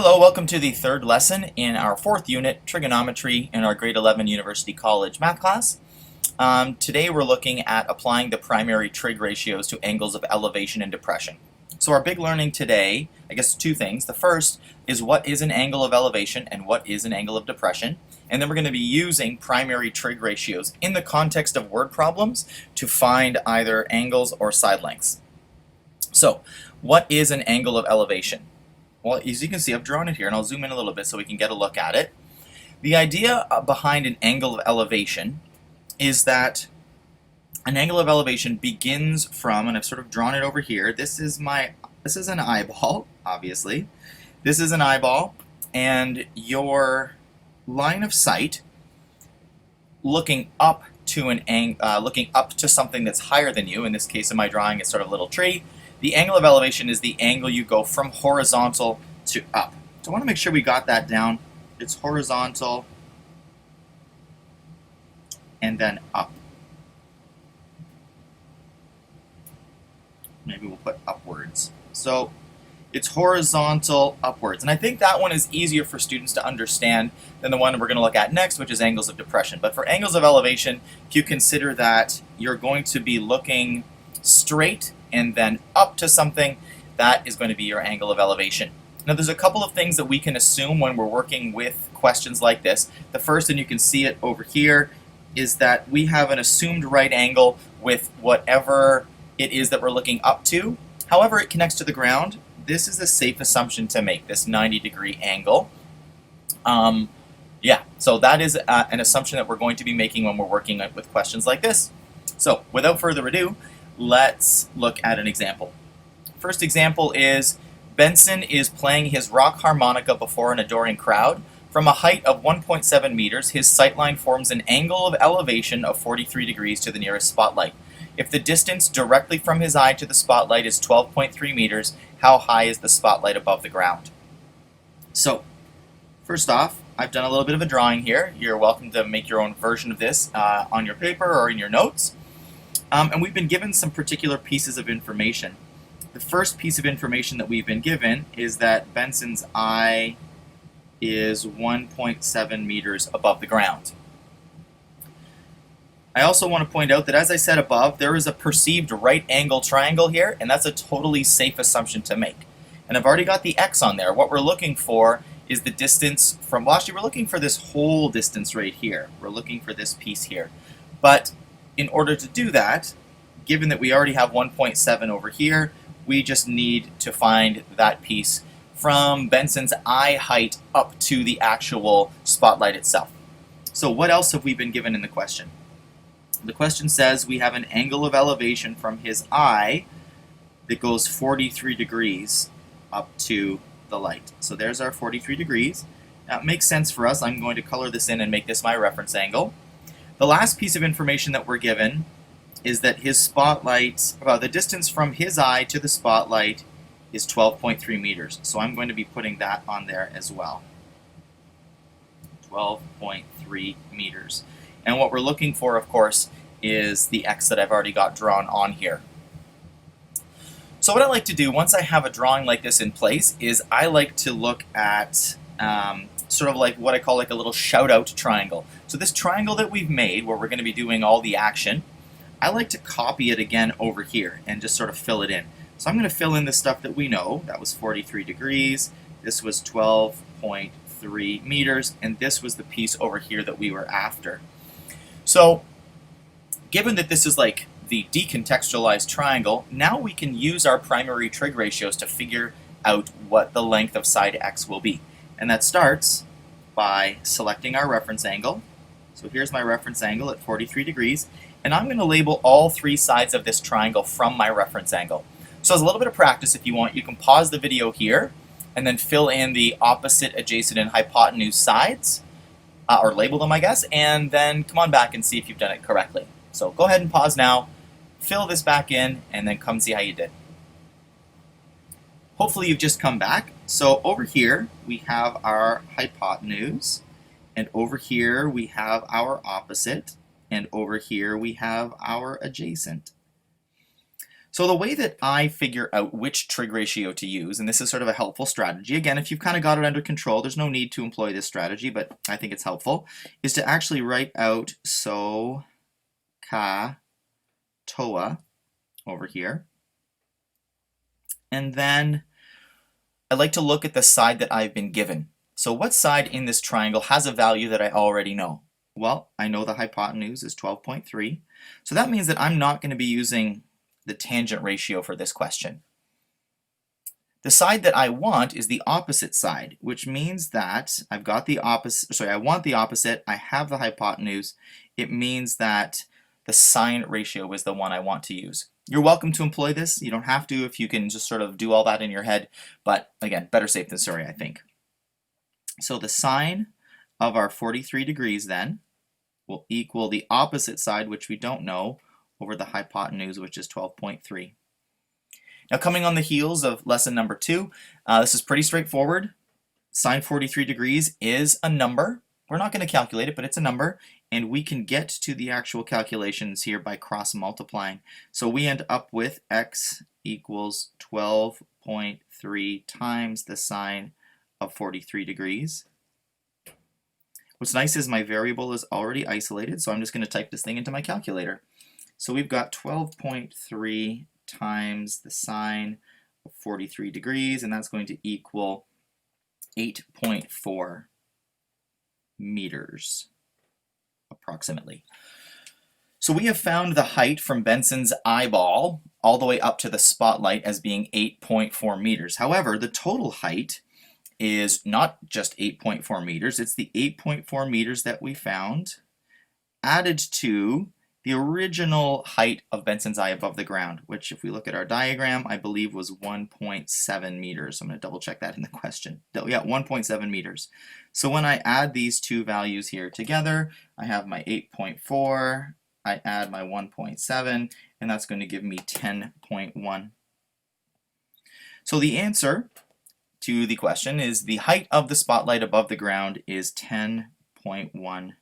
Hello, welcome to the third lesson in our fourth unit, Trigonometry, in our grade 11 University College math class. Today we're looking at applying the primary trig ratios to angles of elevation and depression. So our big learning today, I guess two things. The first is what is an angle of elevation and what is an angle of depression. And then we're going to be using primary trig ratios in the context of word problems to find either angles or side lengths. So, what is an angle of elevation? Well, as you can see, I've drawn it here, and I'll zoom in a little bit so we can get a look at it. The idea behind an angle of elevation is that an angle of elevation begins from, and I've sort of drawn it over here. This is an eyeball, obviously. This is an eyeball, and your line of sight, looking up to something that's higher than you. In this case, in my drawing, it's sort of a little tree. The angle of elevation is the angle you go from horizontal to up. So I want to make sure we got that down. It's horizontal and then up. Maybe we'll put upwards. So it's horizontal upwards. And I think that one is easier for students to understand than the one we're going to look at next, which is angles of depression. But for angles of elevation, if you consider that you're going to be looking straight and then up to something, that is going to be your angle of elevation. Now there's a couple of things that we can assume when we're working with questions like this. The first, and you can see it over here, is that we have an assumed right angle with whatever it is that we're looking up to. However it connects to the ground, this is a safe assumption to make, this 90-degree angle. So that is an assumption that we're going to be making when we're working with questions like this. So without further ado, let's look at an example. First example is Benson is playing his rock harmonica before an adoring crowd. From a height of 1.7 meters, his sightline forms an angle of elevation of 43 degrees to the nearest spotlight. If the distance directly from his eye to the spotlight is 12.3 meters, how high is the spotlight above the ground? So, first off, I've done a little bit of a drawing here. You're welcome to make your own version of this on your paper or in your notes. And we've been given some particular pieces of information. The first piece of information that we've been given is that Benson's eye is 1.7 meters above the ground. I also want to point out that, as I said above, there is a perceived right angle triangle here, and that's a totally safe assumption to make. And I've already got the x on there. What we're looking for is the distance from, well, actually we're looking for this whole distance right here. We're looking for this piece here. But in order to do that, given that we already have 1.7 over here, we just need to find that piece from Benson's eye height up to the actual spotlight itself. So what else have we been given in the question? The question says we have an angle of elevation from his eye that goes 43 degrees up to the light. So there's our 43 degrees. Now it makes sense for us. I'm going to color this in and make this my reference angle. The last piece of information that we're given is that his spotlight, the distance from his eye to the spotlight is 12.3 meters. So I'm going to be putting that on there as well. 12.3 meters. And what we're looking for, of course, is the x that I've already got drawn on here. So what I like to do once I have a drawing like this in place is I like to look at sort of like what I call like a little shout-out triangle. So this triangle that we've made, where we're going to be doing all the action, I like to copy it again over here and just sort of fill it in. So I'm going to fill in the stuff that we know. That was 43 degrees, this was 12.3 meters, and this was the piece over here that we were after. So given that this is like the decontextualized triangle, now we can use our primary trig ratios to figure out what the length of side x will be. And that starts by selecting our reference angle. So here's my reference angle at 43 degrees. And I'm going to label all three sides of this triangle from my reference angle. So as a little bit of practice, if you want, you can pause the video here and then fill in the opposite, adjacent, and hypotenuse sides, or label them, I guess, and then come on back and see if you've done it correctly. So go ahead and pause now, fill this back in, and then come see how you did. Hopefully you've just come back. So over here we have our hypotenuse, and over here we have our opposite, and over here we have our adjacent. So the way that I figure out which trig ratio to use, and this is sort of a helpful strategy, again, if you've kind of got it under control, there's no need to employ this strategy, but I think it's helpful, is to actually write out so, ka, toa over here. And then I like to look at the side that I've been given. So what side in this triangle has a value that I already know? Well, I know the hypotenuse is 12.3, so that means that I'm not going to be using the tangent ratio for this question. The side that I want is the opposite side, which means that I've got the opposite, sorry, I want the opposite, I have the hypotenuse. It means that the sine ratio is the one I want to use. You're welcome to employ this. You don't have to if you can just sort of do all that in your head, but again, better safe than sorry, I think. So the sine of our 43 degrees then will equal the opposite side, which we don't know, over the hypotenuse, which is 12.3. Now, coming on the heels of lesson number 2, this is pretty straightforward. Sine 43 degrees is a number. We're not going to calculate it, but it's a number, and we can get to the actual calculations here by cross-multiplying. So we end up with x equals 12.3 times the sine of 43 degrees. What's nice is my variable is already isolated, so I'm just going to type this thing into my calculator. So we've got 12.3 times the sine of 43 degrees, and that's going to equal 8.4 meters, approximately. So we have found the height from Benson's eyeball all the way up to the spotlight as being 8.4 meters. However, the total height is not just 8.4 meters, it's the 8.4 meters that we found added to the original height of Benson's eye above the ground, which if we look at our diagram, I believe was 1.7 meters. I'm going to double check that in the question. Yeah, 1.7 meters. So when I add these two values here together, I have my 8.4, I add my 1.7, and that's going to give me 10.1. So the answer to the question is the height of the spotlight above the ground is 10.1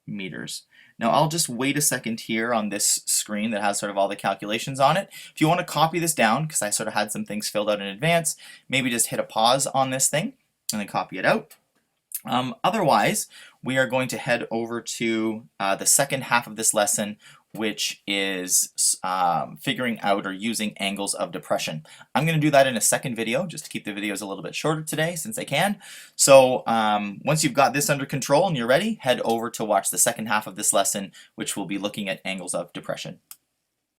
meters. Now I'll just wait a second here on this screen that has sort of all the calculations on it. If you want to copy this down, because I sort of had some things filled out in advance, maybe just hit a pause on this thing and then copy it out. Otherwise, we are going to head over to the second half of this lesson, which is figuring out or using angles of depression. I'm going to do that in a second video, just to keep the videos a little bit shorter today, since I can. So once you've got this under control and you're ready, head over to watch the second half of this lesson, which will be looking at angles of depression.